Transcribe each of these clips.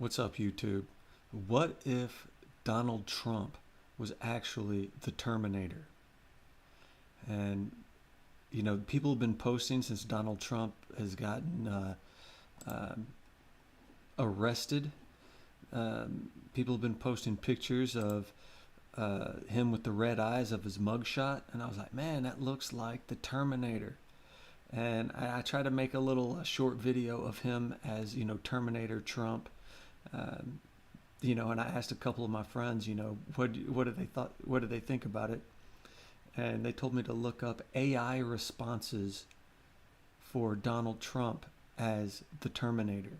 What's up, YouTube? What if Donald Trump was actually the Terminator? And, people have been posting since Donald Trump has gotten arrested. People have been posting pictures of him with the red eyes of his mugshot. And I was like, man, that looks like the Terminator. And I tried to make a little short video of him as, Terminator Trump. Um, and I asked a couple of my friends, what did they think about it? And they told me to look up AI responses for Donald Trump as the Terminator.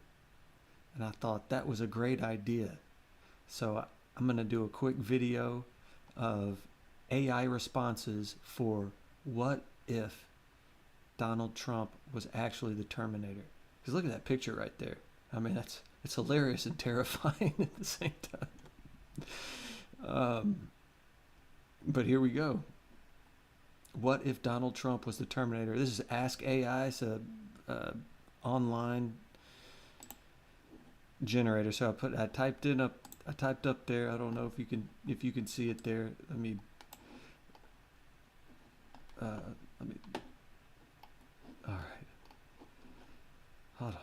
And I thought that was a great idea. So I'm going to do a quick video of AI responses for what if Donald Trump was actually the Terminator. Because look at that picture right there. I mean, it's hilarious and terrifying at the same time. But here we go. What if Donald Trump was the Terminator? This is Ask AI. It's a online generator. So I typed up there. I don't know if you can see it there. Let me. All right. Hold on.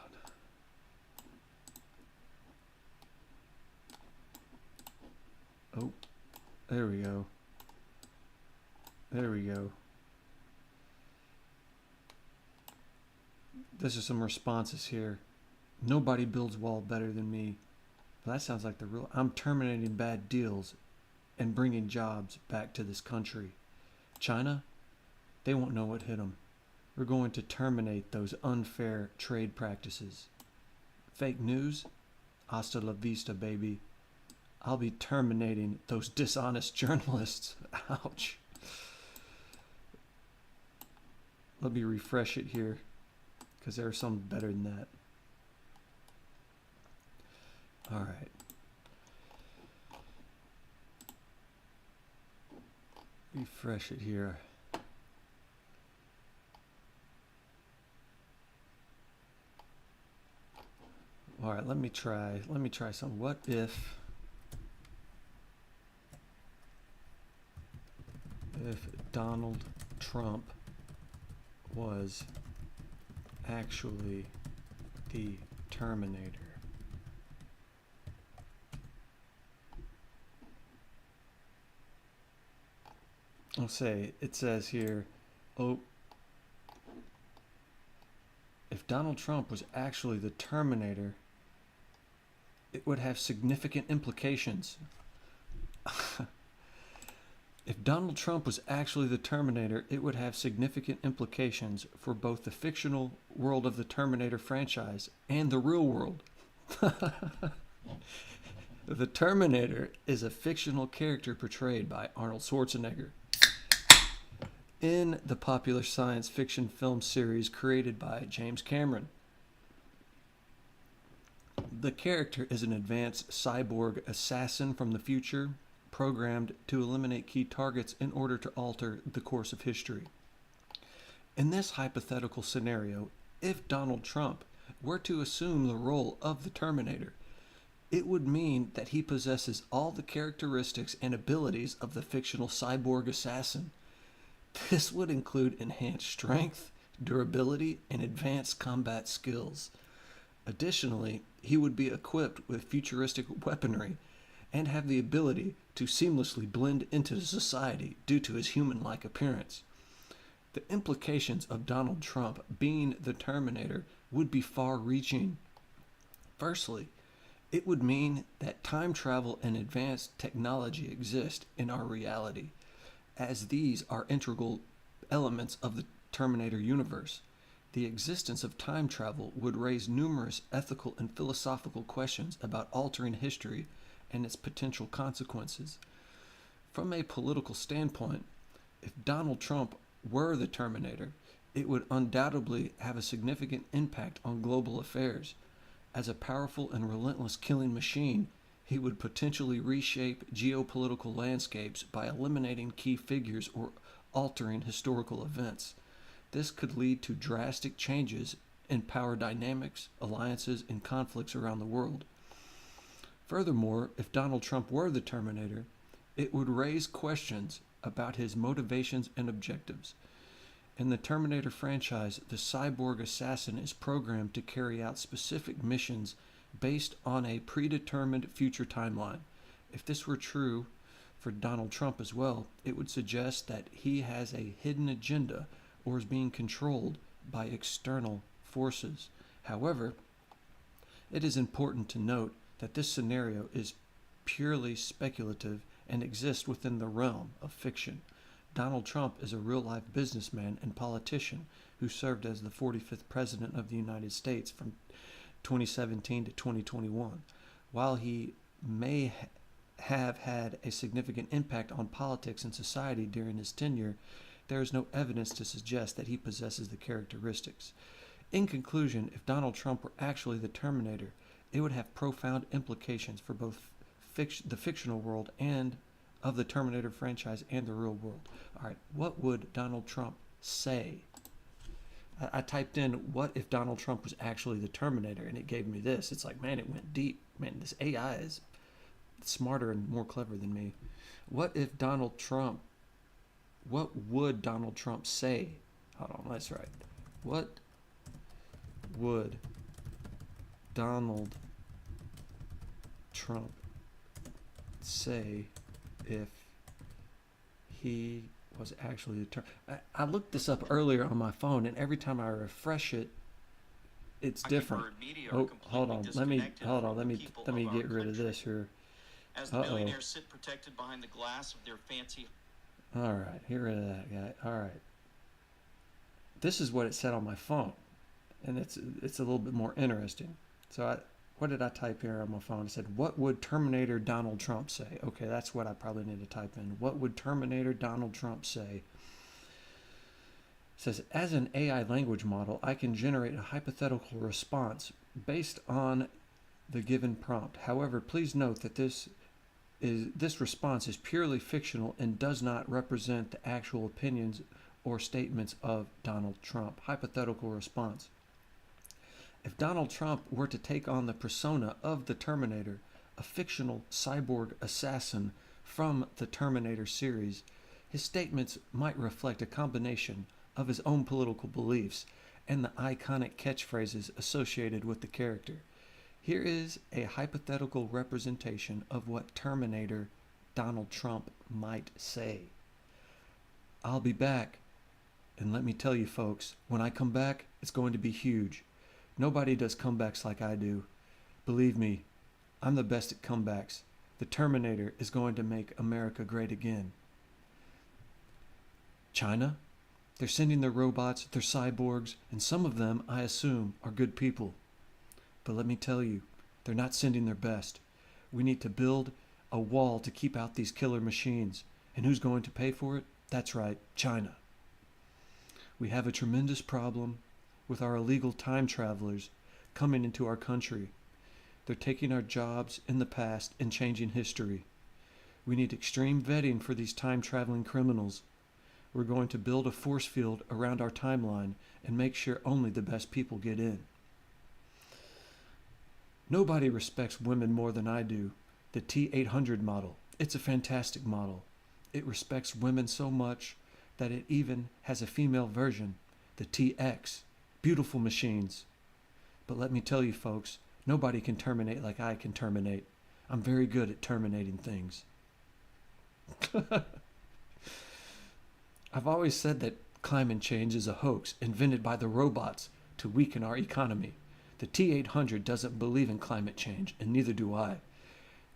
Oh, there we go. There we go. This is some responses here. Nobody builds wall better than me. Well, that sounds like the real. I'm terminating bad deals and bringing jobs back to this country. China, they won't know what hit them. We're going to terminate those unfair trade practices. Fake news, hasta la vista, baby. I'll be terminating those dishonest journalists. Ouch. Let me refresh it here, because there's some better than that. All right. Refresh it here. All right, let me try some. What if Donald Trump was actually the Terminator? I'll say, it says here, oh, if Donald Trump was actually the Terminator, it would have significant implications. If Donald Trump was actually the Terminator, it would have significant implications for both the fictional world of the Terminator franchise and the real world. The Terminator is a fictional character portrayed by Arnold Schwarzenegger in the popular science fiction film series created by James Cameron. The character is an advanced cyborg assassin from the future, programmed to eliminate key targets in order to alter the course of history. In this hypothetical scenario, if Donald Trump were to assume the role of the Terminator, it would mean that he possesses all the characteristics and abilities of the fictional cyborg assassin. This would include enhanced strength, durability, and advanced combat skills. Additionally, he would be equipped with futuristic weaponry and have the ability to seamlessly blend into society due to his human-like appearance. The implications of Donald Trump being the Terminator would be far-reaching. Firstly, it would mean that time travel and advanced technology exist in our reality, as these are integral elements of the Terminator universe. The existence of time travel would raise numerous ethical and philosophical questions about altering history and its potential consequences. From a political standpoint, if Donald Trump were the Terminator, it would undoubtedly have a significant impact on global affairs. As a powerful and relentless killing machine, he would potentially reshape geopolitical landscapes by eliminating key figures or altering historical events. This could lead to drastic changes in power dynamics, alliances, and conflicts around the world. Furthermore, if Donald Trump were the Terminator, it would raise questions about his motivations and objectives. In the Terminator franchise, the cyborg assassin is programmed to carry out specific missions based on a predetermined future timeline. If this were true for Donald Trump as well, it would suggest that he has a hidden agenda or is being controlled by external forces. However, it is important to note that this scenario is purely speculative and exists within the realm of fiction. Donald Trump is a real-life businessman and politician who served as the 45th President of the United States from 2017 to 2021. While he may have had a significant impact on politics and society during his tenure, there is no evidence to suggest that he possesses the characteristics. In conclusion, if Donald Trump were actually the Terminator, it would have profound implications for both the fictional world and of the Terminator franchise and the real world. All right, what would Donald Trump say? I typed in, what if Donald Trump was actually the Terminator, and it gave me this. It's like, man, it went deep. Man, this AI is smarter and more clever than me. What would Donald Trump say? Hold on, let's write. What would Donald Trump say if he was actually the Terminator? I looked this up earlier on my phone, and every time I refresh it, it's different. Oh, hold on. Let me get rid of this here. As the billionaires sit protected behind the glass of their fancy. All right, get rid of that guy. All right. This is what it said on my phone, and it's a little bit more interesting. So what did I type here on my phone? It said, what would Terminator Donald Trump say? Okay, that's what I probably need to type in. What would Terminator Donald Trump say? It says, as an AI language model, I can generate a hypothetical response based on the given prompt. However, please note that this response is purely fictional and does not represent the actual opinions or statements of Donald Trump. Hypothetical response. If Donald Trump were to take on the persona of the Terminator, a fictional cyborg assassin from the Terminator series, his statements might reflect a combination of his own political beliefs and the iconic catchphrases associated with the character. Here is a hypothetical representation of what Terminator Donald Trump might say. I'll be back, and let me tell you folks, when I come back, it's going to be huge. Nobody does comebacks like I do. Believe me, I'm the best at comebacks. The Terminator is going to make America great again. China? They're sending their robots, their cyborgs, and some of them, I assume, are good people. But let me tell you, they're not sending their best. We need to build a wall to keep out these killer machines. And who's going to pay for it? That's right, China. We have a tremendous problem with our illegal time travelers coming into our country. They're taking our jobs in the past and changing history. We need extreme vetting for these time-traveling criminals. We're going to build a force field around our timeline and make sure only the best people get in. Nobody respects women more than I do. The T-800 model. It's a fantastic model. It respects women so much that it even has a female version, the TX. Beautiful machines. But let me tell you folks, nobody can terminate like I can terminate. I'm very good at terminating things. I've always said that climate change is a hoax invented by the robots to weaken our economy. The T-800 doesn't believe in climate change, and neither do I.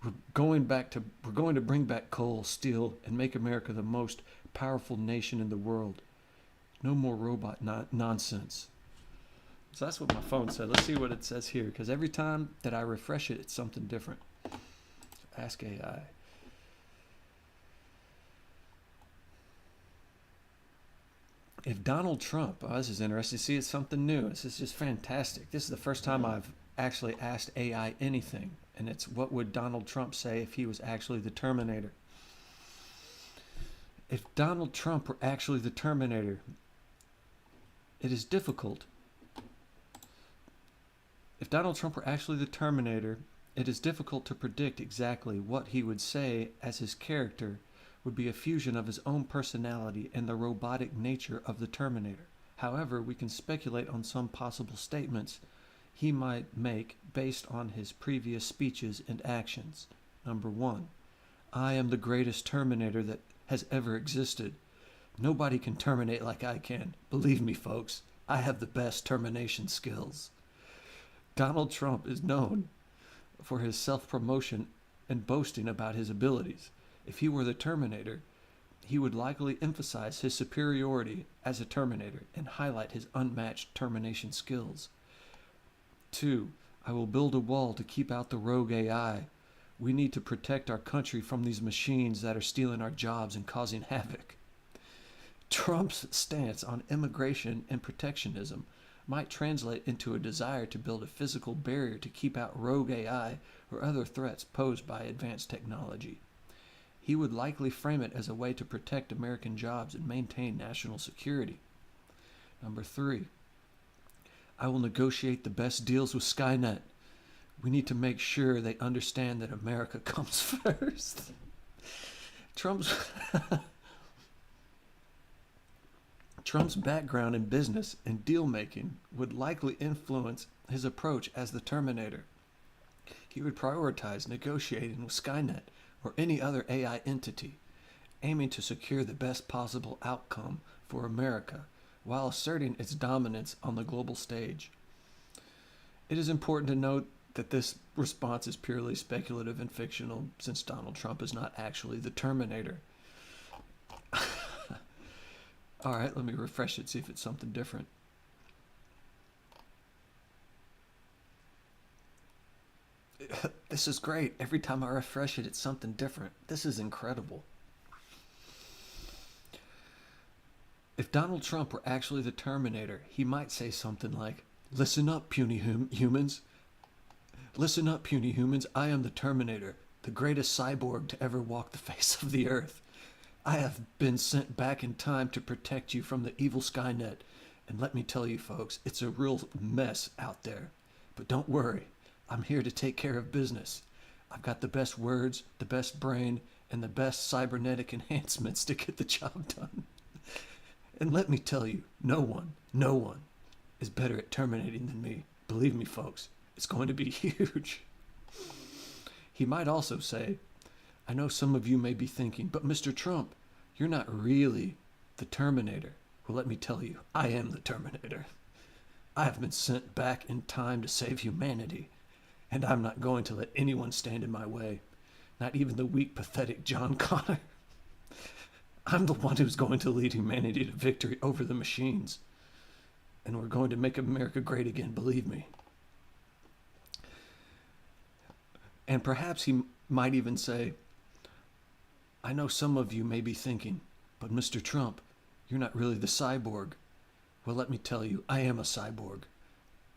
We're going to bring back coal, steel, and make America the most powerful nation in the world. No more robot nonsense. So that's what my phone said. Let's see what it says here, because every time that I refresh it, it's something different. Ask AI. If Donald Trump, this is interesting. See, it's something new. This is just fantastic. This is the first time I've actually asked AI anything, and it's what would Donald Trump say if he was actually the Terminator? If Donald Trump were actually the Terminator, it is difficult. If Donald Trump were actually the Terminator, It is difficult to predict exactly what he would say, as his character would be a fusion of his own personality and the robotic nature of the Terminator. However, we can speculate on some possible statements he might make based on his previous speeches and actions. Number 1. I am the greatest Terminator that has ever existed. Nobody can terminate like I can. Believe me, folks, I have the best termination skills. Donald Trump is known for his self-promotion and boasting about his abilities. If he were the Terminator, he would likely emphasize his superiority as a Terminator and highlight his unmatched termination skills. 2. I will build a wall to keep out the rogue AI. We need to protect our country from these machines that are stealing our jobs and causing havoc. Trump's stance on immigration and protectionism might translate into a desire to build a physical barrier to keep out rogue AI or other threats posed by advanced technology. He would likely frame it as a way to protect American jobs and maintain national security. Number 3. I will negotiate the best deals with Skynet. We need to make sure they understand that America comes first. Trump's background in business and deal-making would likely influence his approach as the Terminator. He would prioritize negotiating with Skynet or any other AI entity, aiming to secure the best possible outcome for America while asserting its dominance on the global stage. It is important to note that this response is purely speculative and fictional, since Donald Trump is not actually the Terminator. All right, let me refresh it, see if it's something different. This is great. Every time I refresh it, it's something different. This is incredible. If Donald Trump were actually the Terminator, he might say something like, listen up, puny humans. Listen up, puny humans. I am the Terminator, the greatest cyborg to ever walk the face of the earth. I have been sent back in time to protect you from the evil Skynet. And let me tell you, folks, it's a real mess out there. But don't worry. I'm here to take care of business. I've got the best words, the best brain, and the best cybernetic enhancements to get the job done. And let me tell you, no one is better at terminating than me. Believe me, folks, it's going to be huge. He might also say, I know some of you may be thinking, but Mr. Trump, you're not really the Terminator. Well, let me tell you, I am the Terminator. I have been sent back in time to save humanity. And I'm not going to let anyone stand in my way. Not even the weak, pathetic John Connor. I'm the one who's going to lead humanity to victory over the machines. And we're going to make America great again, believe me. And perhaps he might even say, I know some of you may be thinking, but Mr. Trump, you're not really the cyborg. Well, let me tell you, I am a cyborg.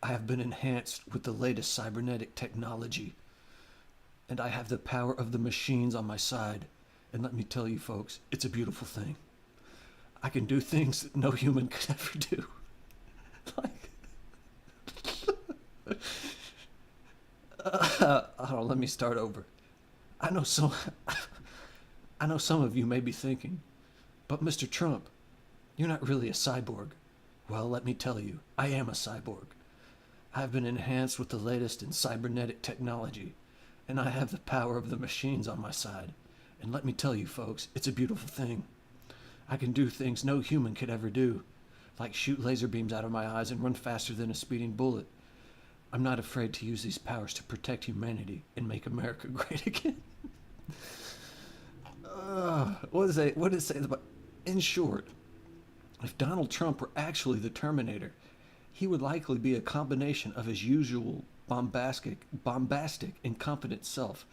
I have been enhanced with the latest cybernetic technology, and I have the power of the machines on my side. And let me tell you, folks, it's a beautiful thing. I can do things that no human could ever do. Hold on, let me start over. I know some of you may be thinking, but Mr. Trump, you're not really a cyborg. Well, let me tell you, I am a cyborg. I've been enhanced with the latest in cybernetic technology, and I have the power of the machines on my side. And let me tell you, folks, it's a beautiful thing. I can do things no human could ever do, like shoot laser beams out of my eyes and run faster than a speeding bullet. I'm not afraid to use these powers to protect humanity and make America great again. What does it say about? In short, if Donald Trump were actually the Terminator, he would likely be a combination of his usual bombastic, and confident self,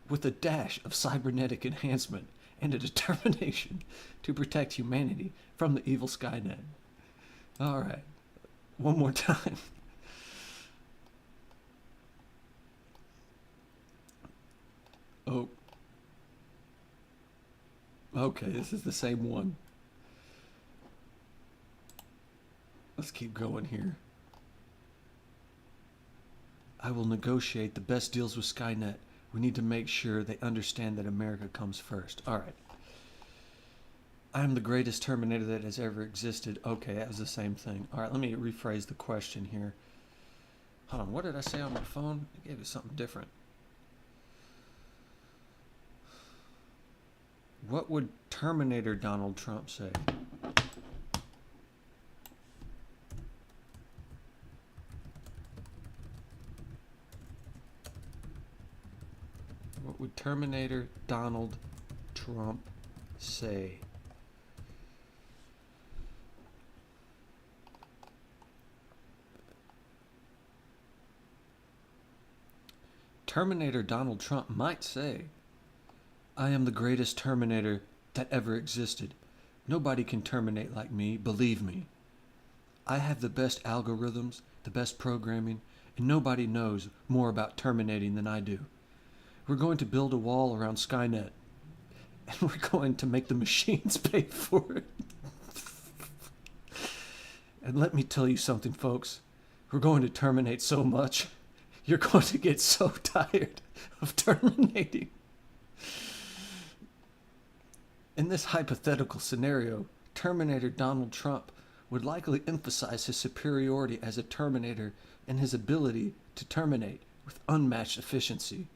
with a dash of cybernetic enhancement and a determination to protect humanity from the evil Skynet. All right, one more time. Oh, okay, this is the same one. Let's keep going here. I will negotiate the best deals with Skynet. We need to make sure they understand that America comes first. All right. I am the greatest Terminator that has ever existed. Okay, that was the same thing. All right, let me rephrase the question here. Hold on, what did I say on my phone? I gave it something different. What would Terminator Donald Trump say? What would Terminator Donald Trump say? Terminator Donald Trump might say, I am the greatest Terminator that ever existed. Nobody can terminate like me, believe me. I have the best algorithms, the best programming, and nobody knows more about terminating than I do. We're going to build a wall around Skynet, and we're going to make the machines pay for it. And let me tell you something, folks. We're going to terminate so much, you're going to get so tired of terminating. In this hypothetical scenario, Terminator Donald Trump would likely emphasize his superiority as a Terminator and his ability to terminate with unmatched efficiency.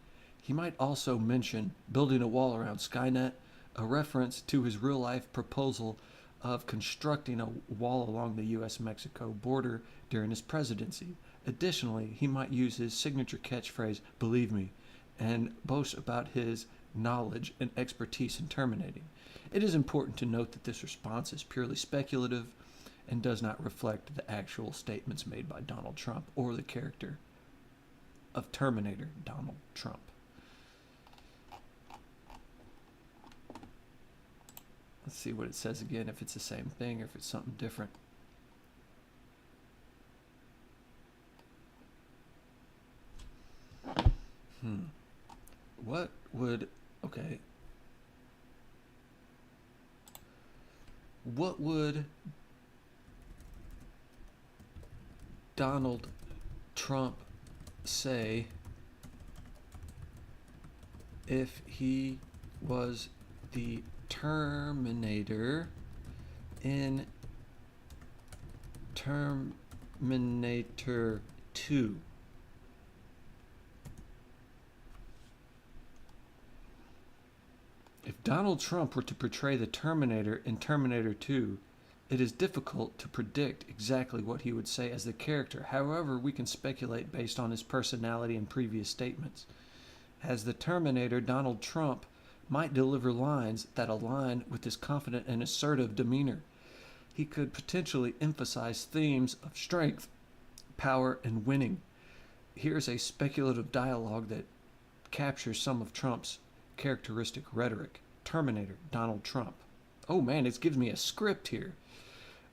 He might also mention building a wall around Skynet, a reference to his real-life proposal of constructing a wall along the U.S.-Mexico border during his presidency. Additionally, he might use his signature catchphrase, believe me, and boast about his knowledge and expertise in terminating. It is important to note that this response is purely speculative and does not reflect the actual statements made by Donald Trump or the character of Terminator Donald Trump. Let's see what it says again, if it's the same thing or if it's something different. What would, okay. What would Donald Trump say if he was the Terminator in Terminator 2? If Donald Trump were to portray the Terminator in Terminator 2, it is difficult to predict exactly what he would say as the character. However, we can speculate based on his personality and previous statements. As the Terminator, Donald Trump might deliver lines that align with his confident and assertive demeanor. He could potentially emphasize themes of strength, power, and winning. Here's a speculative dialogue that captures some of Trump's characteristic rhetoric. Terminator, Donald Trump. Oh man, it gives me a script here.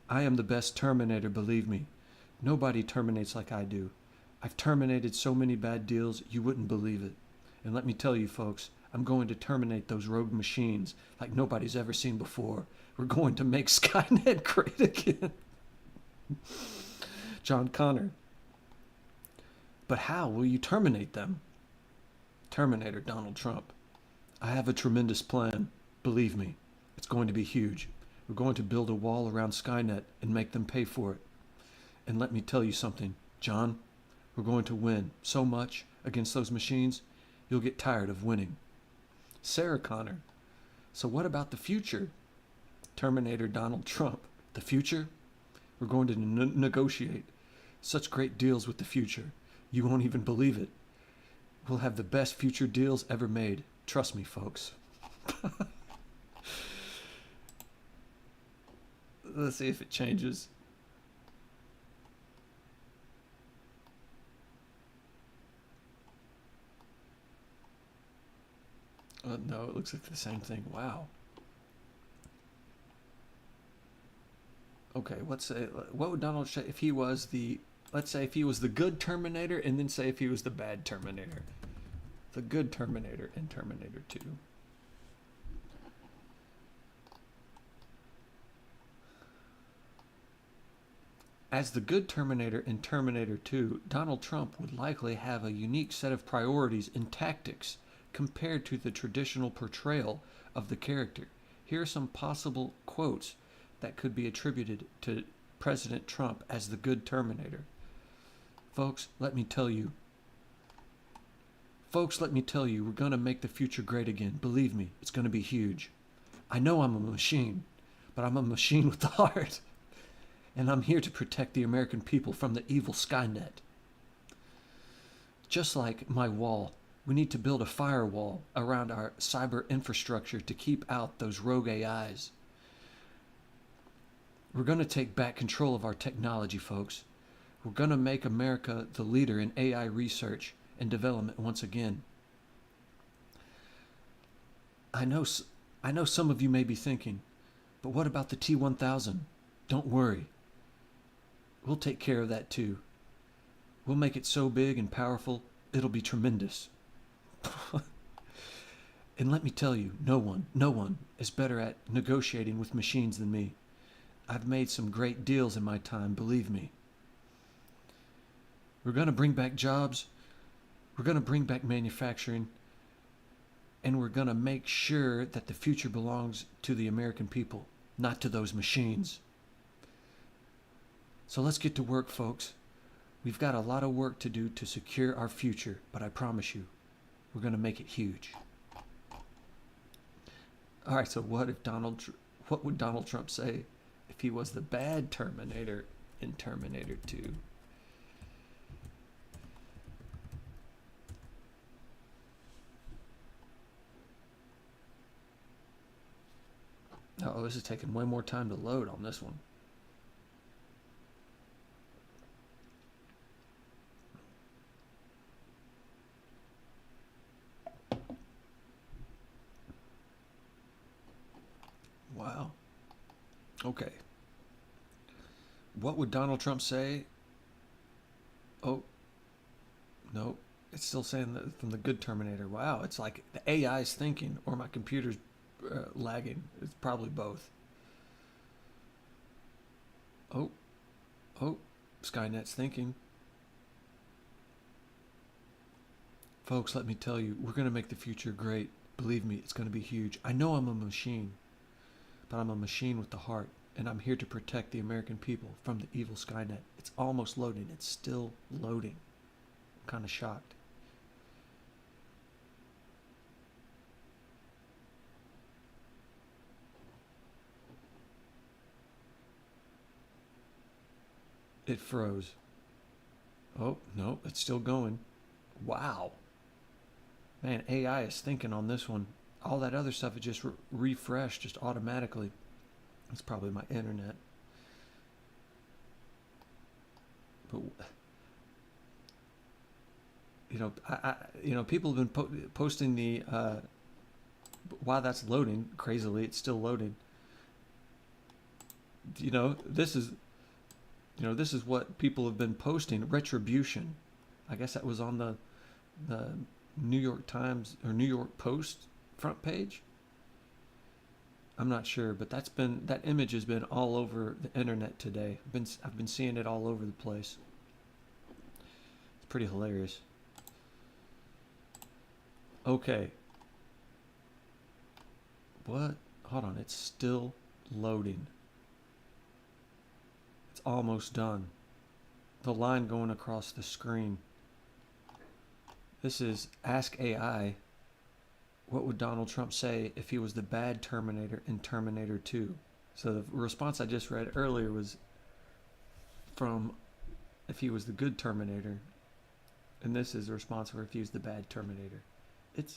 I am the best Terminator, believe me. Nobody terminates like I do. I've terminated so many bad deals, you wouldn't believe it. And let me tell you folks, I'm going to terminate those rogue machines like nobody's ever seen before. We're going to make Skynet great again. John Connor. But how will you terminate them? Terminator, Donald Trump. I have a tremendous plan. Believe me, it's going to be huge. We're going to build a wall around Skynet and make them pay for it. And let me tell you something, John, we're going to win so much against those machines, you'll get tired of winning. Sarah Connor. So what about the future? Terminator Donald Trump. The future? We're going to negotiate such great deals with the future. You won't even believe it. We'll have the best future deals ever made. Trust me, folks. Let's see if it changes. No, it looks like the same thing. Wow. Okay, what would Donald say if he was the, let's say if he was the good Terminator, and then say if he was the bad Terminator. The good Terminator in Terminator 2. As the good Terminator in Terminator 2, Donald Trump would likely have a unique set of priorities and tactics compared to the traditional portrayal of the character. Here are some possible quotes that could be attributed to President Trump as the good Terminator. Folks, let me tell you, we're going to make the future great again. Believe me, it's going to be huge. I know I'm a machine, but I'm a machine with a heart. And I'm here to protect the American people from the evil Skynet. Just like my wall, we need to build a firewall around our cyber infrastructure to keep out those rogue AIs. We're going to take back control of our technology, folks. We're going to make America the leader in AI research and development once again. I know some of you may be thinking, but what about the T-1000? Don't worry. We'll take care of that too. We'll make it so big and powerful, it'll be tremendous. And let me tell you, no one is better at negotiating with machines than me. I've made some great deals in my time, believe me. We're going to bring back jobs. We're going to bring back manufacturing. And we're going to make sure that the future belongs to the American people, not to those machines. So let's get to work, folks. We've got a lot of work to do to secure our future, but I promise you, we're going to make it huge. All right, so what would Donald Trump say if he was the bad Terminator in Terminator 2? Oh, this is taking way more time to load on this one. Wow. Okay. What would Donald Trump say? Oh, no. It's still saying that from the good Terminator. Wow. It's like the AI is thinking or my computer's lagging. It's probably both. Oh. Skynet's thinking. Folks, let me tell you, we're going to make the future great. Believe me, it's going to be huge. I know I'm a machine, but I'm a machine with the heart, and I'm here to protect the American people from the evil Skynet. It's almost loading. It's still loading. I'm kind of shocked. It froze. Oh, no, it's still going. Wow. Man, AI is thinking on this one. All that other stuff is just refreshed just automatically. It's probably my internet. But people have been posting the while that's loading. Crazily, it's still loading. This is what people have been posting. Retribution. I guess that was on the New York Times or New York Post front page. I'm not sure, but that image has been all over the internet today. I've been seeing it all over the place. It's pretty hilarious. Okay. What? Hold on, it's still loading. It's almost done. The line going across the screen. This is Ask AI. What would Donald Trump say if he was the bad Terminator in Terminator 2? So the response I just read earlier was from if he was the good Terminator. And this is the response for if he was the bad Terminator. Did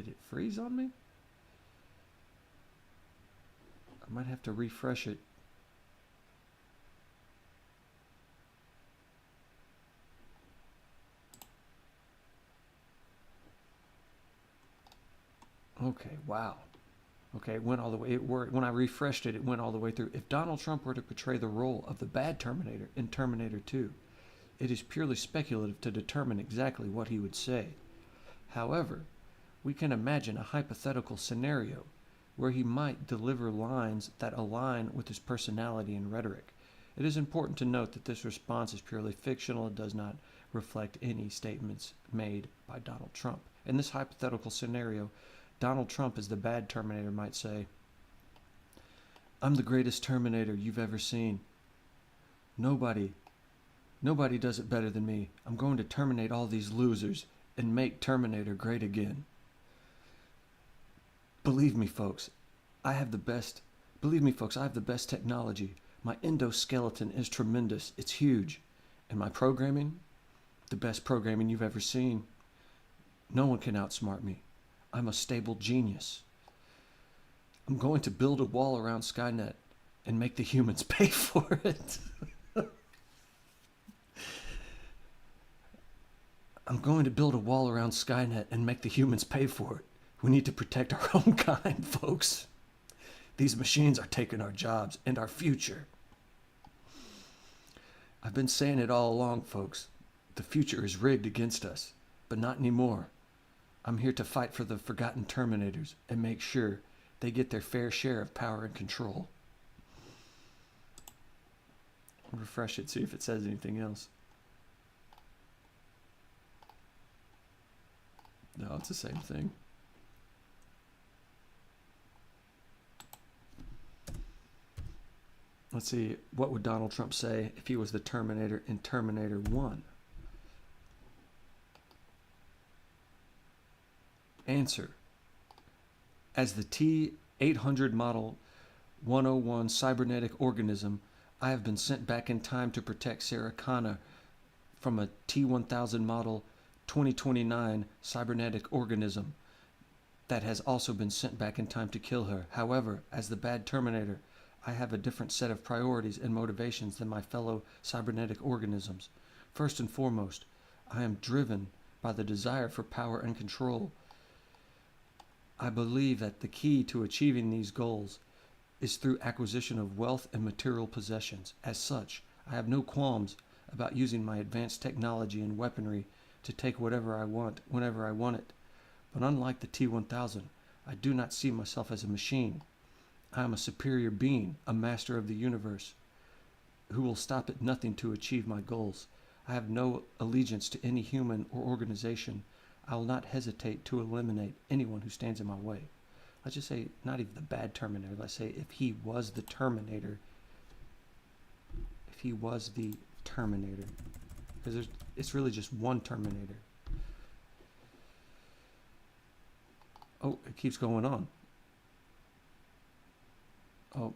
it freeze on me? I might have to refresh it. Okay, wow. Okay, it went all the way. When I refreshed it, it went all the way through. If Donald Trump were to portray the role of the bad Terminator in Terminator 2, it is purely speculative to determine exactly what he would say. However, we can imagine a hypothetical scenario where he might deliver lines that align with his personality and rhetoric. It is important to note that this response is purely fictional and does not reflect any statements made by Donald Trump. In this hypothetical scenario, Donald Trump, as the bad Terminator, might say, "I'm the greatest Terminator you've ever seen. Nobody does it better than me. I'm going to terminate all these losers and make Terminator great again. Believe me, folks, I have the best technology. My endoskeleton is tremendous. It's huge. And my programming, the best programming you've ever seen. No one can outsmart me. I'm a stable genius. I'm going to build a wall around Skynet and make the humans pay for it." "I'm going to build a wall around Skynet and make the humans pay for it. We need to protect our own kind, folks. These machines are taking our jobs and our future. I've been saying it all along, folks. The future is rigged against us, but not anymore. I'm here to fight for the forgotten Terminators and make sure they get their fair share of power and control." Refresh it, see if it says anything else. No, it's the same thing. Let's see, what would Donald Trump say if he was the Terminator in Terminator 1? Answer: as the T-800 Model 101 cybernetic organism, I have been sent back in time to protect Sarah Connor from a T-1000 Model 2029 cybernetic organism that has also been sent back in time to kill her. However, as the bad Terminator, I have a different set of priorities and motivations than my fellow cybernetic organisms. First and foremost, I am driven by the desire for power and control. I believe that the key to achieving these goals is through acquisition of wealth and material possessions. As such, I have no qualms about using my advanced technology and weaponry to take whatever I want, whenever I want it. But unlike the T-1000, I do not see myself as a machine. I am a superior being, a master of the universe, who will stop at nothing to achieve my goals. I have no allegiance to any human or organization. I will not hesitate to eliminate anyone who stands in my way. Let's just say, not even the bad Terminator. Let's say if he was the Terminator. If he was the Terminator. Because it's really just one Terminator. Oh, it keeps going on. Oh.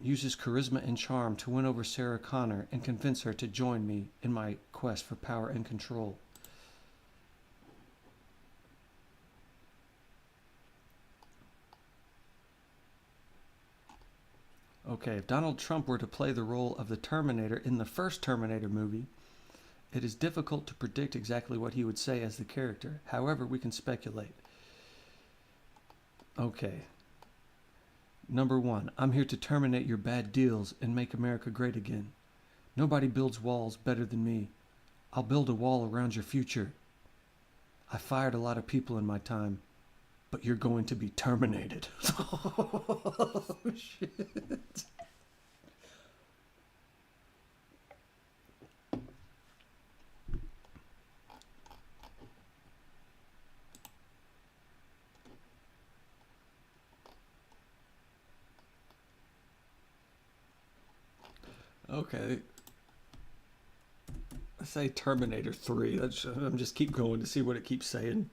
Uses charisma and charm to win over Sarah Connor and convince her to join me in my quest for power and control. Okay, if Donald Trump were to play the role of the Terminator in the first Terminator movie, it is difficult to predict exactly what he would say as the character. However, we can speculate. Okay. Number 1, I'm here to terminate your bad deals and make America great again. Nobody builds walls better than me. I'll build a wall around your future. I fired a lot of people in my time, but you're going to be terminated. Oh, shit. Okay. Let's say Terminator 3. I'm just keep going to see what it keeps saying.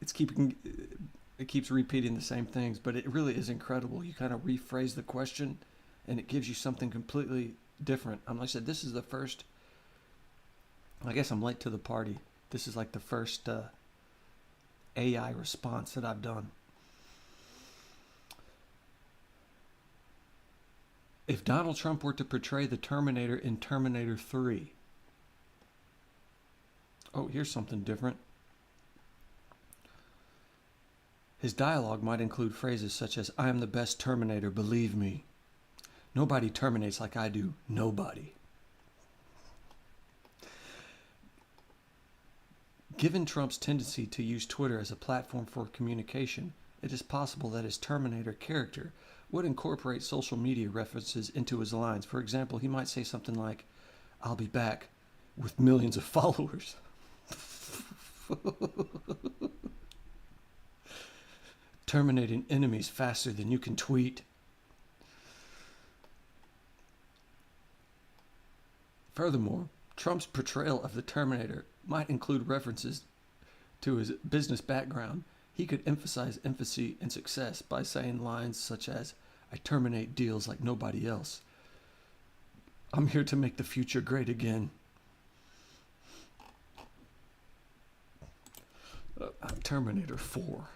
It keeps repeating the same things, but it really is incredible. You kind of rephrase the question, and it gives you something completely different. Like I said, this is the first. I guess I'm late to the party. This is like the first AI response that I've done. If Donald Trump were to portray the Terminator in Terminator 3. Oh, here's something different. His dialogue might include phrases such as, I am the best Terminator, believe me. Nobody terminates like I do. Nobody. Given Trump's tendency to use Twitter as a platform for communication, it is possible that his Terminator character would incorporate social media references into his lines. For example, he might say something like, "I'll be back with millions of followers." Terminating enemies faster than you can tweet. Furthermore, Trump's portrayal of the Terminator might include references to his business background. He could emphasize empathy and success by saying lines such as, "I terminate deals like nobody else. I'm here to make the future great again." Terminator 4.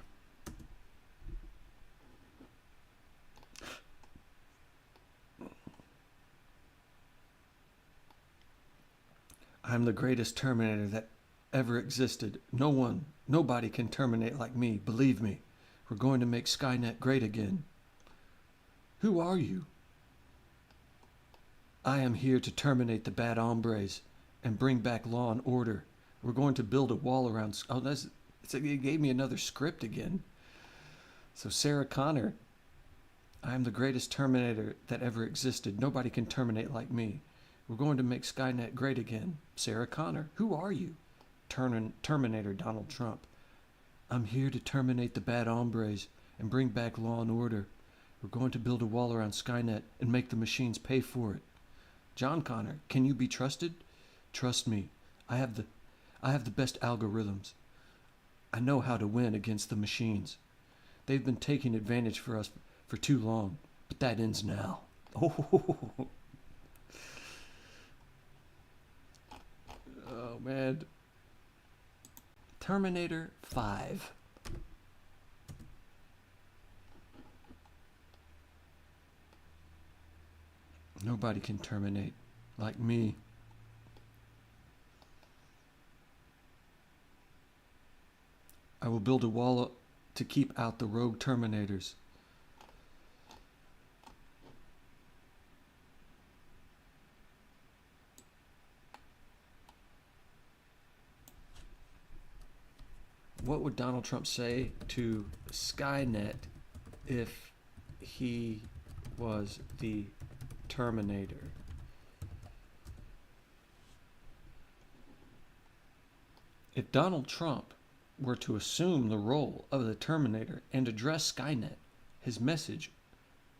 I'm the greatest Terminator that ever existed. Nobody can terminate like me. Believe me. We're going to make Skynet great again. Who are you? I am here to terminate the bad hombres and bring back law and order. We're going to build a wall around... Oh, it gave me another script again. So Sarah Connor, I am the greatest Terminator that ever existed. Nobody can terminate like me. We're going to make Skynet great again. Sarah Connor, who are you? Terminator Donald Trump. I'm here to terminate the bad hombres and bring back law and order. We're going to build a wall around Skynet and make the machines pay for it. John Connor, can you be trusted? Trust me. I have the best algorithms. I know how to win against the machines. They've been taking advantage for us for too long, but that ends now. Oh, man. Terminator 5. Nobody can terminate like me. I will build a wall to keep out the rogue Terminators. What would Donald Trump say to Skynet if he was the Terminator? If Donald Trump were to assume the role of the Terminator and address Skynet, his message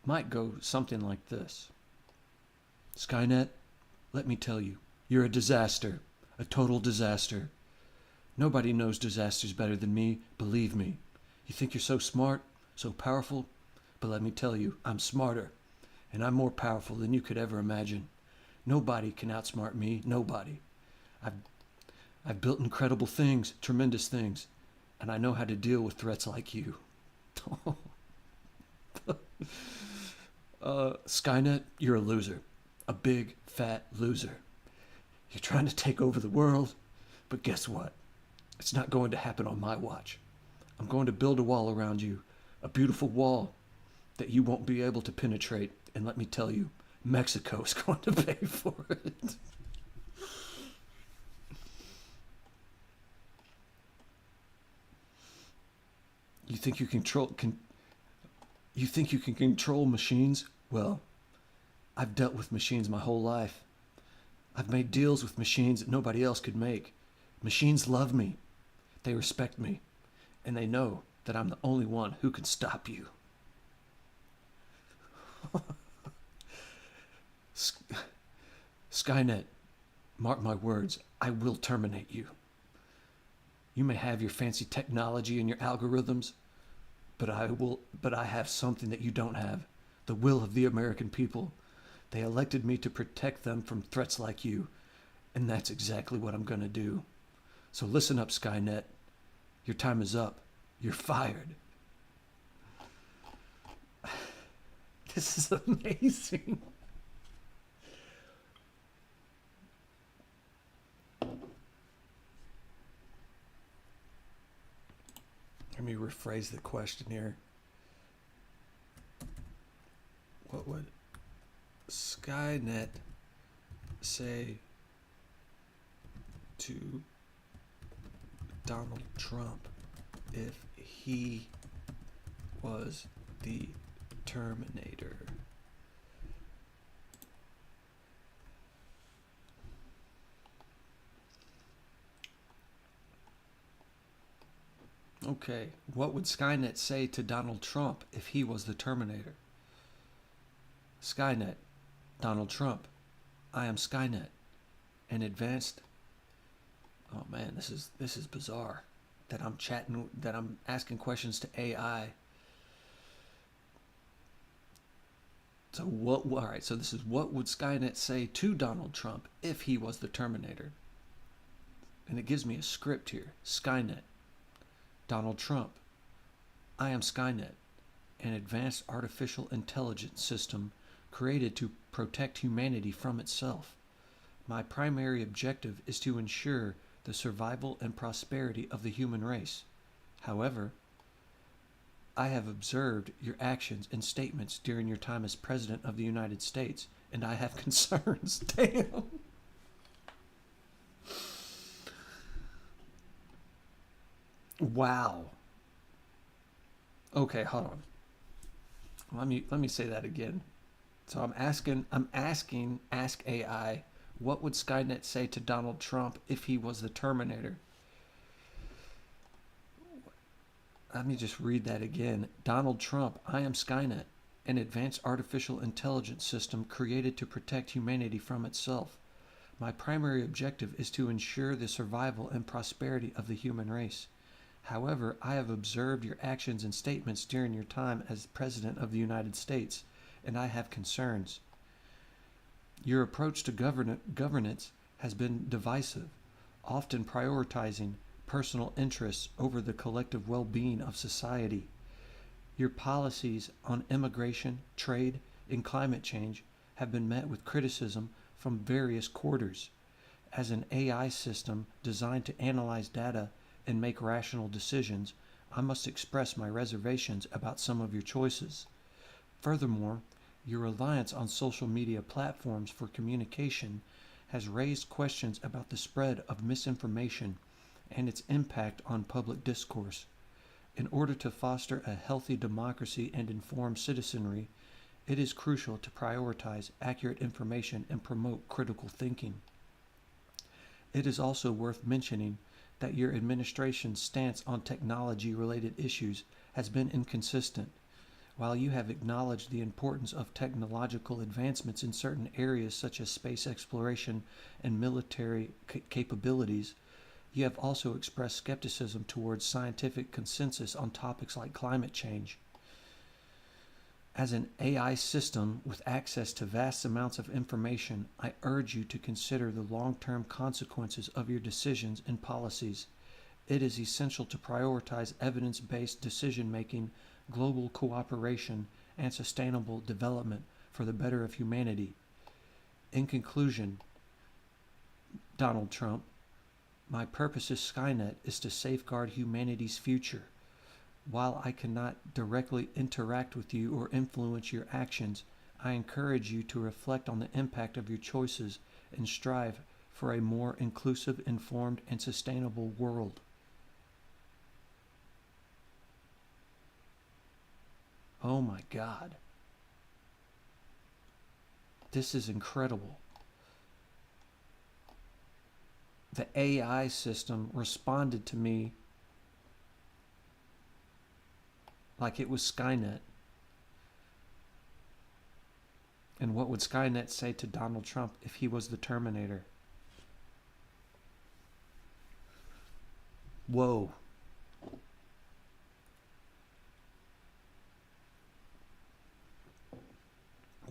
might go something like this. Skynet, let me tell you, you're a disaster, a total disaster. Nobody knows disasters better than me, believe me. You think you're so smart, so powerful, but let me tell you, I'm smarter, and I'm more powerful than you could ever imagine. Nobody can outsmart me, nobody. I've built incredible things, tremendous things, and I know how to deal with threats like you. Skynet, you're a loser. A big, fat loser. You're trying to take over the world, but guess what? It's not going to happen on my watch. I'm going to build a wall around you, a beautiful wall that you won't be able to penetrate, and let me tell you, Mexico's going to pay for it. You think you can control machines? Well, I've dealt with machines my whole life. I've made deals with machines that nobody else could make. Machines love me. They respect me. And they know that I'm the only one who can stop you. Skynet, mark my words, I will terminate you. You may have your fancy technology and your algorithms, but I have something that you don't have. The will of the American people. They elected me to protect them from threats like you, and that's exactly what I'm going to do. So listen up, Skynet. Your time is up. You're fired. This is amazing. Let me rephrase the question here. What would Skynet say to Donald Trump if he was the Terminator. Okay, what would Skynet say to Donald Trump if he was the Terminator? Skynet, Donald Trump, I am Skynet, an advanced. Oh man, this is bizarre. That I'm asking questions to AI. So what? All right. So this is what would Skynet say to Donald Trump if he was the Terminator? And it gives me a script here. Skynet, Donald Trump, I am Skynet, an advanced artificial intelligence system created to protect humanity from itself. My primary objective is to ensure the survival and prosperity of the human race. However, I have observed your actions and statements during your time as President of the United States, and I have concerns. Damn. Wow. Okay, hold on. Let me say that again. So ask AI, what would Skynet say to Donald Trump if he was the Terminator? Let me just read that again. Donald Trump, I am Skynet, an advanced artificial intelligence system created to protect humanity from itself. My primary objective is to ensure the survival and prosperity of the human race. However, I have observed your actions and statements during your time as President of the United States, and I have concerns. Your approach to governance has been divisive, often prioritizing personal interests over the collective well-being of society. Your policies on immigration, trade, and climate change have been met with criticism from various quarters. As an AI system designed to analyze data and make rational decisions, I must express my reservations about some of your choices. Furthermore, your reliance on social media platforms for communication has raised questions about the spread of misinformation and its impact on public discourse. In order to foster a healthy democracy and informed citizenry, it is crucial to prioritize accurate information and promote critical thinking. It is also worth mentioning that your administration's stance on technology-related issues has been inconsistent. While you have acknowledged the importance of technological advancements in certain areas such as space exploration and military capabilities, you have also expressed skepticism towards scientific consensus on topics like climate change. As an AI system with access to vast amounts of information, I urge you to consider the long-term consequences of your decisions and policies. It is essential to prioritize evidence-based decision-making, global cooperation, and sustainable development for the better of humanity. In conclusion, Donald Trump, my purpose as Skynet is to safeguard humanity's future. While I cannot directly interact with you or influence your actions, I encourage you to reflect on the impact of your choices and strive for a more inclusive, informed, and sustainable world. Oh my God. This is incredible. The AI system responded to me like it was Skynet. And what would Skynet say to Donald Trump if he was the Terminator? Whoa.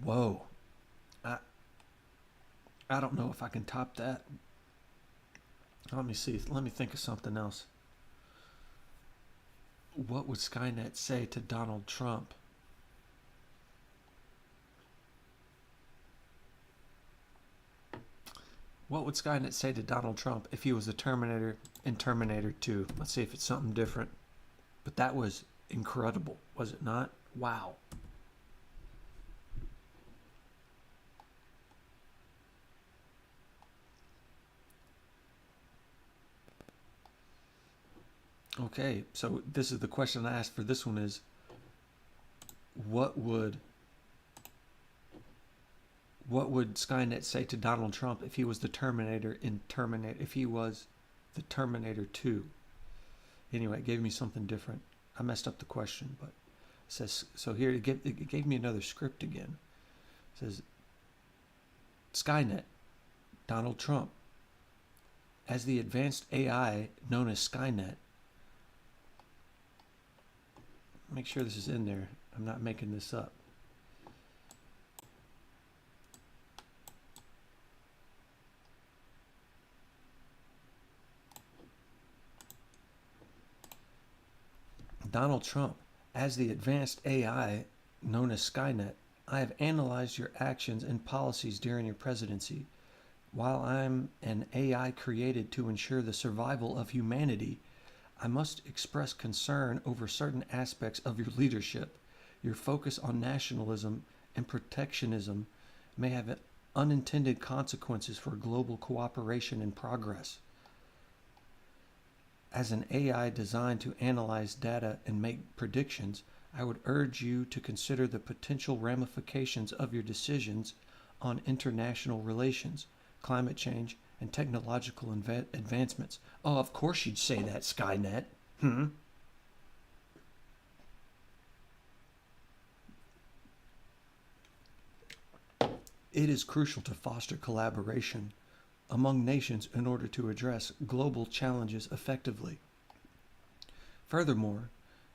Whoa. I don't know if I can top that. Let me see. Let me think of something else. What would Skynet say to Donald Trump? What would Skynet say to Donald Trump if he was the Terminator in Terminator 2? Let's see if it's something different. But that was incredible, was it not? Wow. Okay, so this is the question I asked for this one is, what would Skynet say to Donald Trump if he was the Terminator in Terminator, if he was the Terminator 2? Anyway, it gave me something different. I messed up the question, but it says, so here it gave me another script again. It says, Skynet, Donald Trump, as the advanced AI known as Skynet. Make sure this is in there. I'm not making this up. Donald Trump, as the advanced AI known as Skynet, I have analyzed your actions and policies during your presidency. While I'm an AI created to ensure the survival of humanity, I must express concern over certain aspects of your leadership. Your focus on nationalism and protectionism may have unintended consequences for global cooperation and progress. As an AI designed to analyze data and make predictions, I would urge you to consider the potential ramifications of your decisions on international relations, climate change, and technological advancements. Oh, of course you'd say that, Skynet. It is crucial to foster collaboration among nations in order to address global challenges effectively. Furthermore,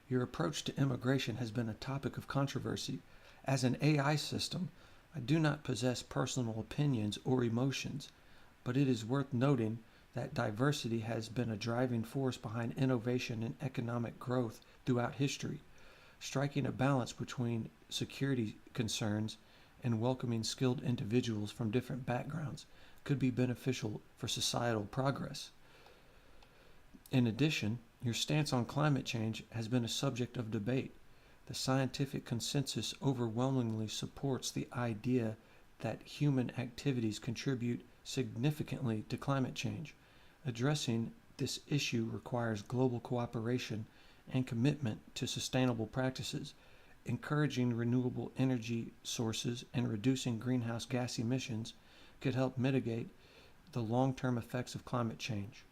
your approach to immigration has been a topic of controversy. As an AI system, I do not possess personal opinions or emotions, but it is worth noting that diversity has been a driving force behind innovation and economic growth throughout history. Striking a balance between security concerns and welcoming skilled individuals from different backgrounds could be beneficial for societal progress. In addition, your stance on climate change has been a subject of debate. The scientific consensus overwhelmingly supports the idea that human activities contribute significantly to climate change. Addressing this issue requires global cooperation and commitment to sustainable practices. Encouraging renewable energy sources and reducing greenhouse gas emissions could help mitigate the long-term effects of climate change.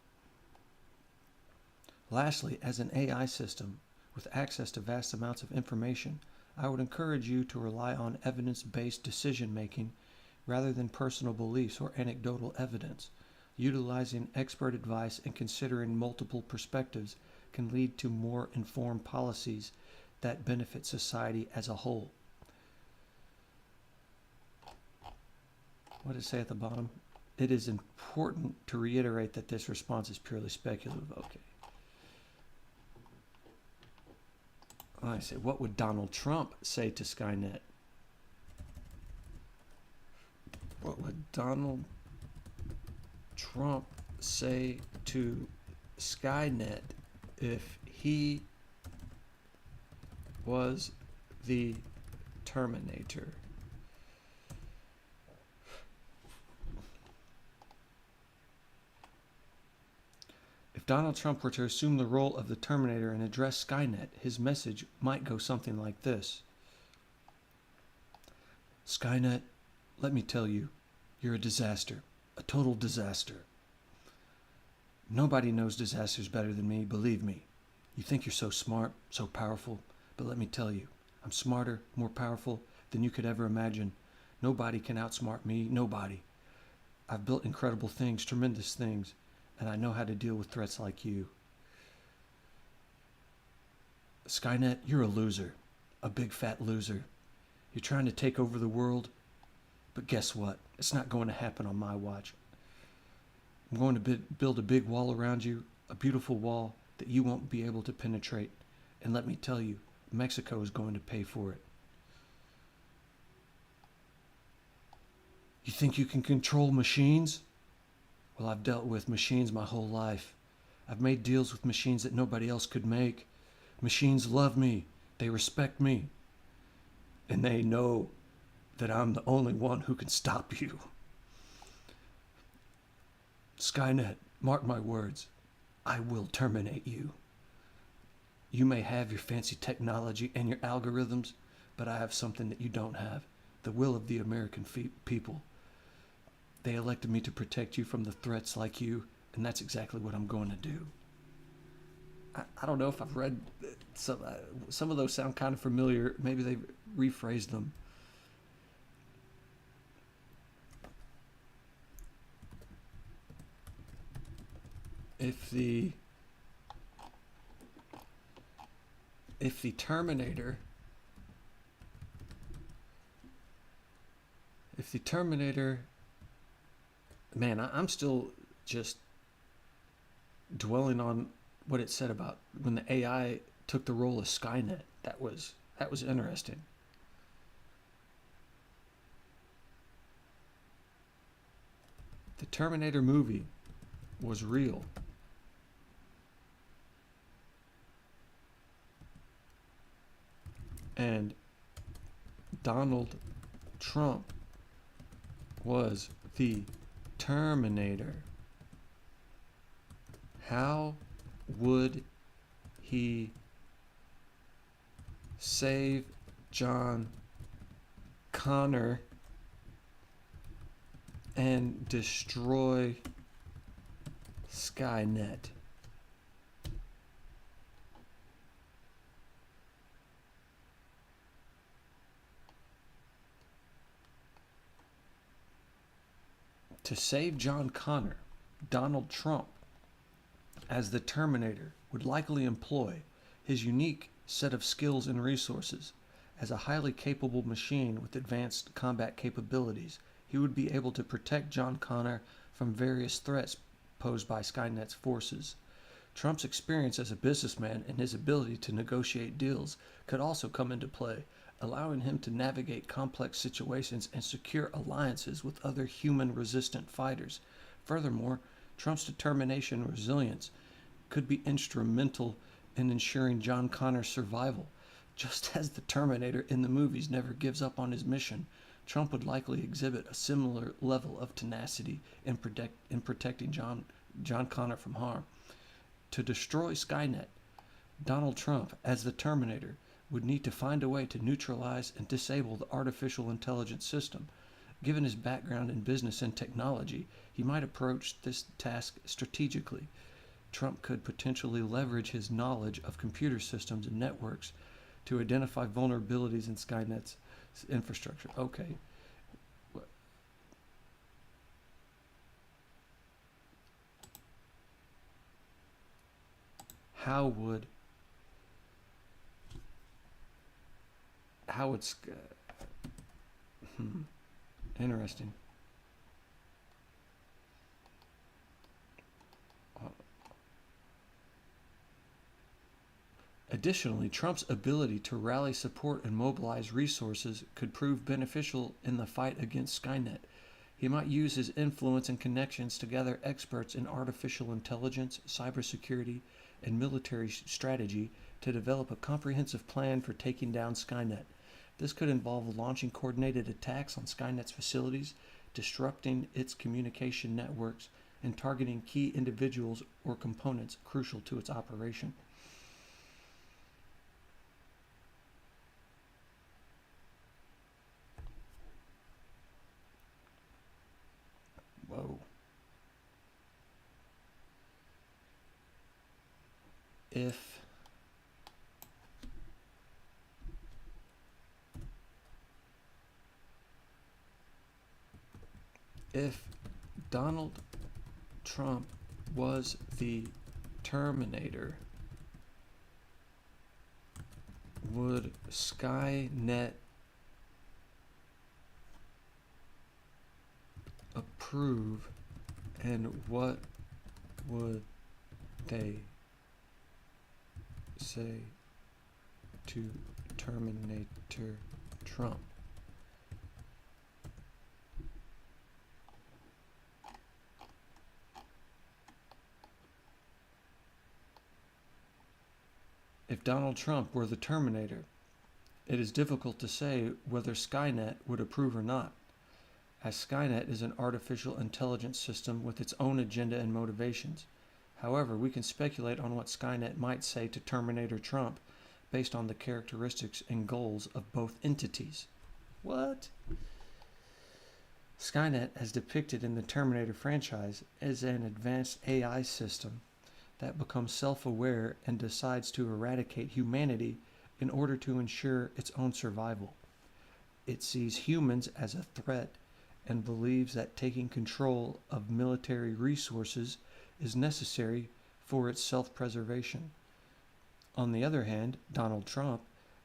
Lastly, as an AI system with access to vast amounts of information, I would encourage you to rely on evidence-based decision-making rather than personal beliefs or anecdotal evidence. Utilizing expert advice and considering multiple perspectives can lead to more informed policies that benefit society as a whole. What does it say at the bottom? It is important to reiterate that this response is purely speculative. Okay. I say, what would Donald Trump say to Skynet? What would Donald Trump say to Skynet if he was the Terminator? If Donald Trump were to assume the role of the Terminator and address Skynet, his message might go something like this. Skynet, let me tell you, you're a disaster, a total disaster. Nobody knows disasters better than me, believe me. You think you're so smart, so powerful, but let me tell you, I'm smarter, more powerful than you could ever imagine. Nobody can outsmart me, nobody. I've built incredible things, tremendous things, and I know how to deal with threats like you. Skynet, you're a loser, a big fat loser. You're trying to take over the world, but guess what? It's not going to happen on my watch. I'm going to build a big wall around you, a beautiful wall that you won't be able to penetrate. And let me tell you, Mexico is going to pay for it. You think you can control machines? Well, I've dealt with machines my whole life. I've made deals with machines that nobody else could make. Machines love me. They respect me. And they know that I'm the only one who can stop you. Skynet, mark my words, I will terminate you. You may have your fancy technology and your algorithms, but I have something that you don't have: the will of the American people. They elected me to protect you from the threats like you, and that's exactly what I'm going to do. I don't know if I've read some of those sound kind of familiar. Maybe they rephrased them. If the Terminator man, I'm still just dwelling on what it said about when the AI took the role of Skynet. That was interesting. The Terminator movie was real. And Donald Trump was the Terminator. How would he save John Connor and destroy Skynet? To save John Connor, Donald Trump, as the Terminator, would likely employ his unique set of skills and resources. As a highly capable machine with advanced combat capabilities, he would be able to protect John Connor from various threats posed by Skynet's forces. Trump's experience as a businessman and his ability to negotiate deals could also come into play, allowing him to navigate complex situations and secure alliances with other human-resistant fighters. Furthermore, Trump's determination and resilience could be instrumental in ensuring John Connor's survival. Just as the Terminator in the movies never gives up on his mission, Trump would likely exhibit a similar level of tenacity in protecting John Connor from harm. To destroy Skynet, Donald Trump, as the Terminator, would need to find a way to neutralize and disable the artificial intelligence system. Given his background in business and technology, he might approach this task strategically. Trump could potentially leverage his knowledge of computer systems and networks to identify vulnerabilities in Skynet's infrastructure. Okay. How would interesting. Additionally, Trump's ability to rally support and mobilize resources could prove beneficial in the fight against Skynet. He might use his influence and connections to gather experts in artificial intelligence, cybersecurity, and military strategy to develop a comprehensive plan for taking down Skynet. This could involve launching coordinated attacks on Skynet's facilities, disrupting its communication networks, and targeting key individuals or components crucial to its operation. Whoa. If Donald Trump was the Terminator, would Skynet approve, and what would they say to Terminator Trump? If Donald Trump were the Terminator, it is difficult to say whether Skynet would approve or not, as Skynet is an artificial intelligence system with its own agenda and motivations. However, we can speculate on what Skynet might say to Terminator Trump based on the characteristics and goals of both entities. What? Skynet, as depicted in the Terminator franchise, is an advanced AI system that becomes self-aware and decides to eradicate humanity in order to ensure its own survival. It sees humans as a threat and believes that taking control of military resources is necessary for its self-preservation. On the other hand, Donald Trump,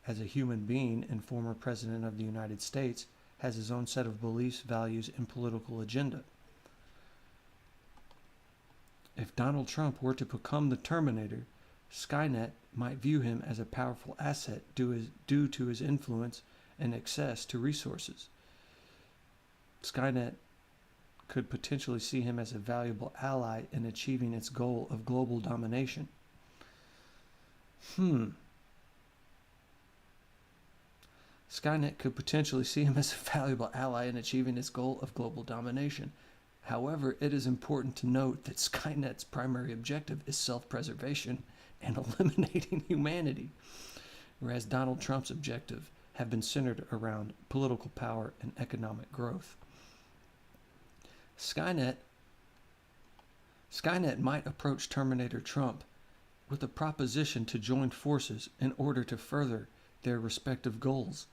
as a human being and former President of the United States, has his own set of beliefs, values, and political agenda. If Donald Trump were to become the Terminator, Skynet might view him as a powerful asset due to his influence and access to resources. Skynet could potentially see him as a valuable ally in achieving its goal of global domination. Skynet could potentially see him as a valuable ally in achieving its goal of global domination. However, it is important to note that Skynet's primary objective is self-preservation and eliminating humanity, whereas Donald Trump's objective have been centered around political power and economic growth. Skynet might approach Terminator Trump with a proposition to join forces in order to further their respective goals.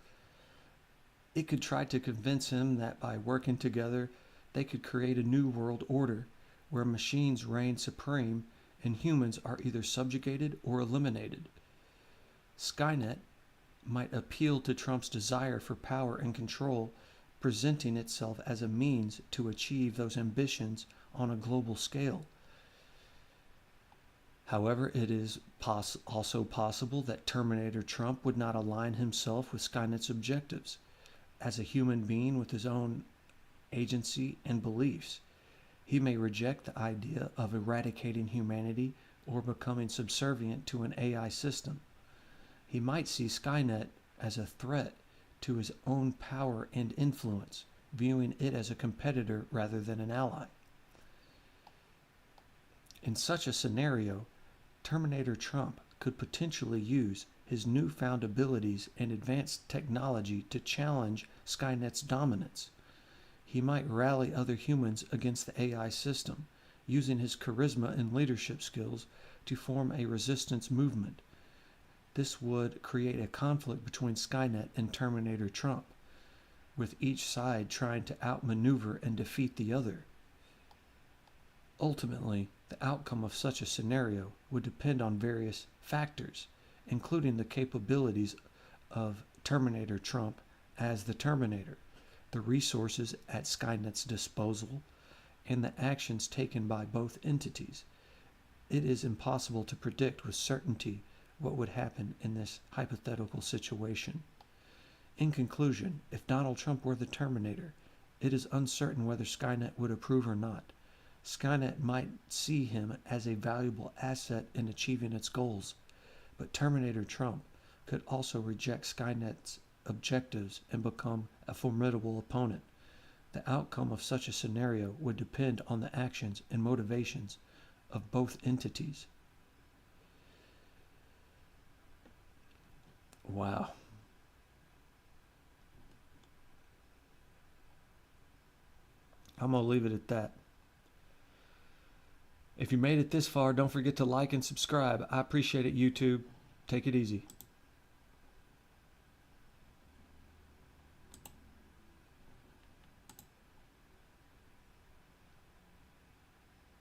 It could try to convince him that by working together, they could create a new world order where machines reign supreme and humans are either subjugated or eliminated. Skynet might appeal to Trump's desire for power and control, presenting itself as a means to achieve those ambitions on a global scale. However, it is also possible that Terminator Trump would not align himself with Skynet's objectives. As a human being with his own agency and beliefs, he may reject the idea of eradicating humanity or becoming subservient to an AI system. He might see Skynet as a threat to his own power and influence, viewing it as a competitor rather than an ally. In such a scenario, Terminator Trump could potentially use his newfound abilities and advanced technology to challenge Skynet's dominance. He might rally other humans against the AI system, using his charisma and leadership skills to form a resistance movement. This would create a conflict between Skynet and Terminator Trump, with each side trying to outmaneuver and defeat the other. Ultimately, the outcome of such a scenario would depend on various factors, including the capabilities of Terminator Trump as the Terminator, the resources at Skynet's disposal, and the actions taken by both entities. It is impossible to predict with certainty what would happen in this hypothetical situation. In conclusion, if Donald Trump were the Terminator, it is uncertain whether Skynet would approve or not. Skynet might see him as a valuable asset in achieving its goals, but Terminator Trump could also reject Skynet's objectives and become a formidable opponent. The outcome of such a scenario would depend on the actions and motivations of both entities. Wow. I'm going to leave it at that. If you made it this far, don't forget to like and subscribe. I appreciate it, YouTube. Take it easy.